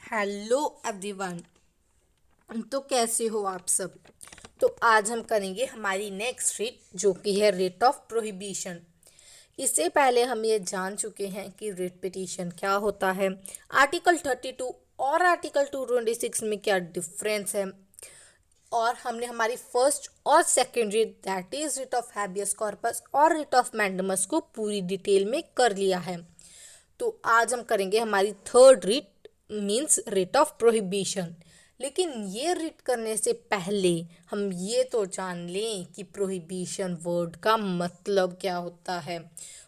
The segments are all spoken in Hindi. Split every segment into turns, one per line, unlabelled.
Hello everyone. तो कैसे हो आप सब। तो आज हम करेंगे हमारी नेक्स्ट रीड जो कि है रिट ऑफ प्रोहिबिशन। इससे पहले हम ये जान चुके हैं कि रिट पिटीशन क्या होता है, आर्टिकल 32 और आर्टिकल 226 में क्या डिफरेंस है, और हमने हमारी फर्स्ट और second read that is writ of habeas corpus और रिट ऑफ मैंडेमस को पूरी डिटेल में कर लिया है। तो आज हम करेंगे हमारी third read means writ of prohibition. लेकिन ये रीड करने से पहले हम ये तो जान लें कि प्रोहिबिशन वर्ड का मतलब क्या होता है।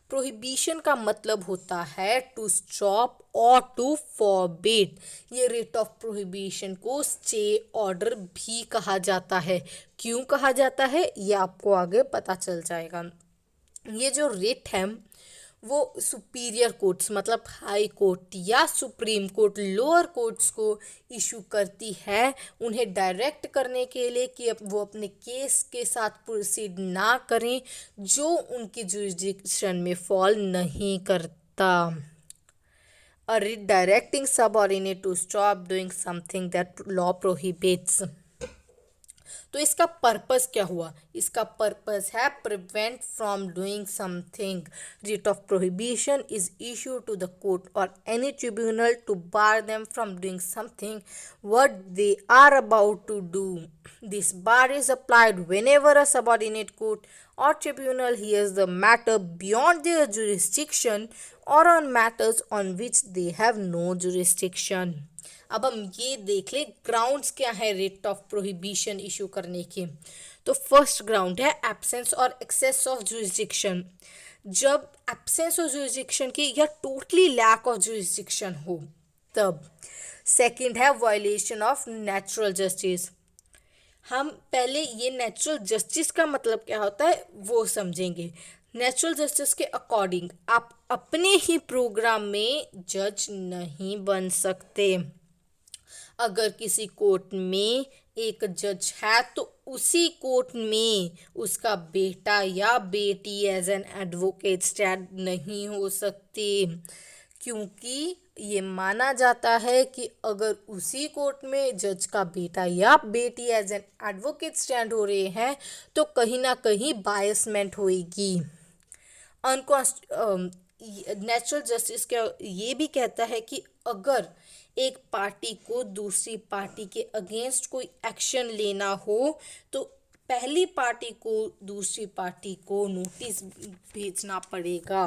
प्रोहिबिशन का मतलब होता है टू स्टॉप और टू फॉरबिड। ये रिट ऑफ प्रोहिबिशन को स्टे ऑर्डर भी कहा जाता है। क्यों कहा जाता है ये आपको आगे पता चल जाएगा। ये जो रिट है वो सुपीरियर कोर्ट्स मतलब हाई कोर्ट या सुप्रीम कोर्ट लोअर कोर्ट्स को इशू करती है, उन्हें डायरेक्ट करने के लिए कि वो अपने केस के साथ प्रोसीड ना करें जो उनकी जुरिस्डिक्शन में फॉल नहीं करता। A writ directing subordinate to stop doing something that law prohibits। तो इसका पर्पस क्या हुआ, इसका पर्पस है prevent from doing something. Writ of prohibition is issue to the court और any tribunal to bar them from doing something what they are about to do. This bar is applied whenever a subordinate court or tribunal hears the matter beyond their jurisdiction or on matters on which they have no jurisdiction। अब हम ये देख ले ग्राउंड्स क्या है रिट ऑफ प्रोहिबिशन इशू करने के। तो फर्स्ट ग्राउंड है एब्सेंस और एक्सेस ऑफ जुरिस्डिक्शन। जब एब्सेंस ऑफ जुरिस्डिक्शन की या टोटली लैक ऑफ जुरिस्डिक्शन हो तब। सेकंड है वायलेशन ऑफ नेचुरल जस्टिस। हम पहले ये नेचुरल जस्टिस का मतलब क्या होता है वो समझेंगे। नेचुरल जस्टिस के अकॉर्डिंग आप अपने ही प्रोग्राम में जज नहीं बन सकते। अगर किसी कोर्ट में एक जज है तो उसी कोर्ट में उसका बेटा या बेटी एज एन एडवोकेट स्टैंड नहीं हो सकते, क्योंकि ये माना जाता है कि अगर उसी कोर्ट में जज का बेटा या बेटी एज एन एडवोकेट स्टैंड हो रहे हैं तो कहीं ना कहीं बायसमेंट होएगी। नेचुरल जस्टिस क्या ये भी कहता है कि अगर एक पार्टी को दूसरी पार्टी के अगेंस्ट कोई एक्शन लेना हो तो पहली पार्टी को दूसरी पार्टी को नोटिस भेजना पड़ेगा।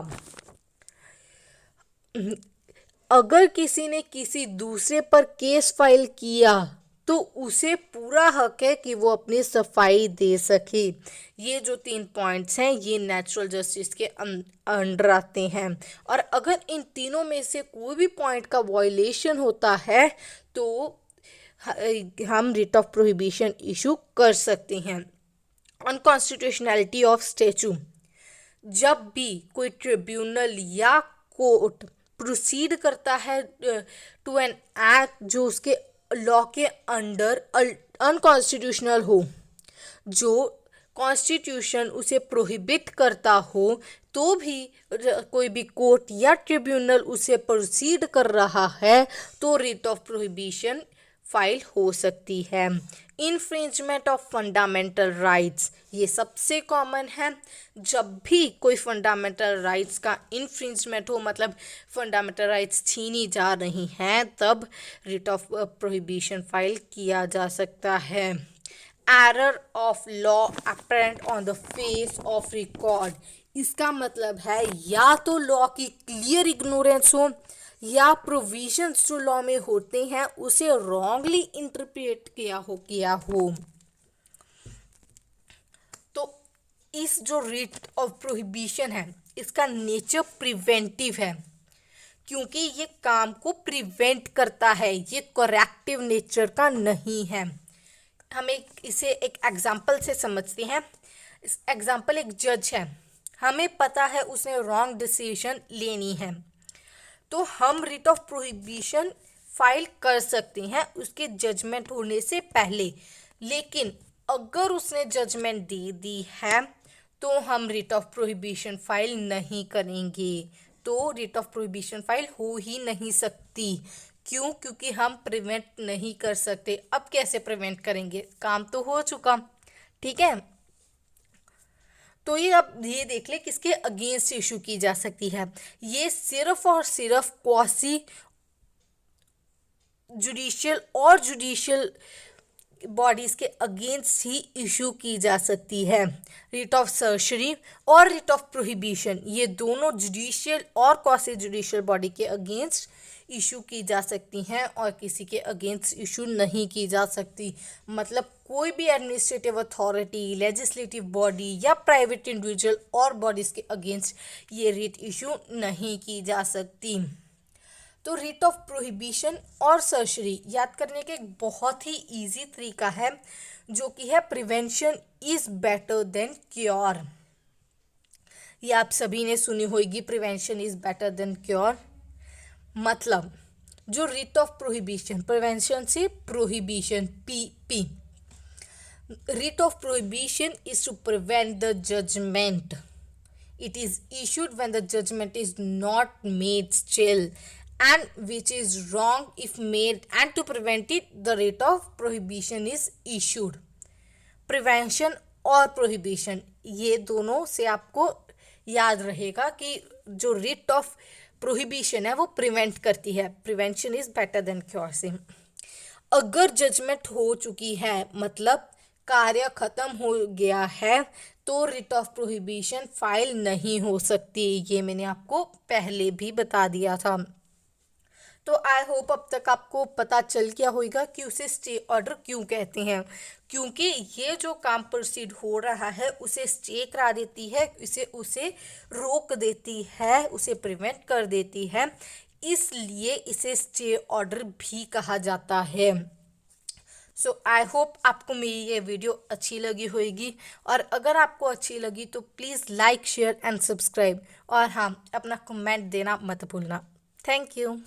अगर किसी ने किसी दूसरे पर केस फाइल किया तो उसे पूरा हक है कि वो अपनी सफाई दे सके। ये जो 3 पॉइंट्स हैं ये नेचुरल जस्टिस के अंडर आते हैं, और अगर इन तीनों में से कोई भी पॉइंट का वायलेशन होता है तो हम रिट ऑफ प्रोहिबिशन इशू कर सकते हैं। अनकॉन्स्टिट्यूशनैलिटी ऑफ स्टैच्यू। जब भी कोई ट्रिब्यूनल या कोर्ट प्रोसीड करता है टू एन एक्ट जो उसके लॉ के अंडर अनकॉन्स्टिट्यूशनल हो, जो कॉन्स्टिट्यूशन उसे प्रोहिबिट करता हो, तो भी कोई भी कोर्ट या ट्रिब्यूनल उसे प्रोसीड कर रहा है तो रिट ऑफ प्रोहिबिशन फाइल हो सकती है। इन्फ्रिंजमेंट ऑफ फंडामेंटल राइट्स, ये सबसे कॉमन है। जब भी कोई फंडामेंटल राइट्स का इन्फ्रिंजमेंट हो मतलब फंडामेंटल राइट्स छीनी जा रही हैं तब रिट ऑफ प्रोहिबिशन फाइल किया जा सकता है। Error of law apparent on the face of record, इसका मतलब है या तो लॉ की क्लियर इग्नोरेंस हो या प्रोविजंस जो लॉ में होते हैं उसे रॉन्गली इंटरप्रेट किया हो। तो इस जो रिट ऑफ प्रोहिबिशन है इसका नेचर प्रिवेंटिव है, क्योंकि ये काम को प्रिवेंट करता है, ये करेक्टिव नेचर का नहीं है। हम इसे एक एग्जाम्पल से समझते हैं। इस एग्जाम्पल एक जज है, हमें पता है उसने रॉन्ग डिसीजन लेनी है तो हम रिट ऑफ प्रोहिबिशन फाइल कर सकते हैं उसके जजमेंट होने से पहले। लेकिन अगर उसने जजमेंट दे दी है तो हम रिट ऑफ प्रोहिबिशन फाइल नहीं करेंगे, तो रिट ऑफ प्रोहिबिशन फाइल हो ही नहीं सकती, क्यों? क्योंकि हम प्रिवेंट नहीं कर सकते। अब कैसे प्रिवेंट करेंगे? काम तो हो चुका, ठीक है। तो ये अब ये देख ले किसके अगेंस्ट इशू की जा सकती है। ये सिर्फ और सिर्फ क्वासी जुडिशियल और जुडिशियल बॉडीज के अगेंस्ट ही इशू की जा सकती है। रिट ऑफ सर्जरी और रिट ऑफ प्रोहिबिशन ये दोनों जुडिशियल और क्वासी जुडिशियल बॉडी के अगेंस्ट इशू की जा सकती हैं और किसी के अगेंस्ट इशू नहीं की जा सकती। मतलब कोई भी एडमिनिस्ट्रेटिव अथॉरिटी, लेजिस्लेटिव बॉडी या प्राइवेट इंडिविजुअल और बॉडीज के अगेंस्ट ये रिट इशू नहीं की जा सकती। तो रिट ऑफ प्रोहिबिशन और सर्जरी याद करने का एक बहुत ही इजी तरीका है जो कि है prevention is better than cure. ये आप सभी ने सुनी होगी, prevention is better than cure. मतलब जो रिट ऑफ प्रोहिबिशन, प्रिवेंशन से prohibition, P writ of prohibition is to prevent the judgment. It is issued when the judgment is not made still and which is wrong if made, and to prevent it the writ of prohibition is issued. Prevention और prohibition ये दोनों से आपको याद रहेगा कि जो रिट ऑफ प्रोहिबिशन है वो प्रिवेंट करती है, prevention is better than cure से। अगर जजमेंट हो चुकी है मतलब कार्य खत्म हो गया है तो रिट ऑफ प्रोहिबिशन फाइल नहीं हो सकती। ये मैंने आपको पहले भी बता दिया था। तो आई होप अब तक आपको पता चल गया होगा कि उसे स्टे ऑर्डर क्यों कहते हैं, क्योंकि ये जो काम प्रोसीड हो रहा है उसे स्टे करा देती है, उसे रोक देती है, उसे प्रिवेंट कर देती है, इसलिए इसे स्टे ऑर्डर भी कहा जाता है। सो आई होप आपको मेरी ये वीडियो अच्छी लगी होगी, और अगर आपको अच्छी लगी तो please like, share and subscribe, और हाँ, अपना कमेंट देना मत भूलना। Thank you.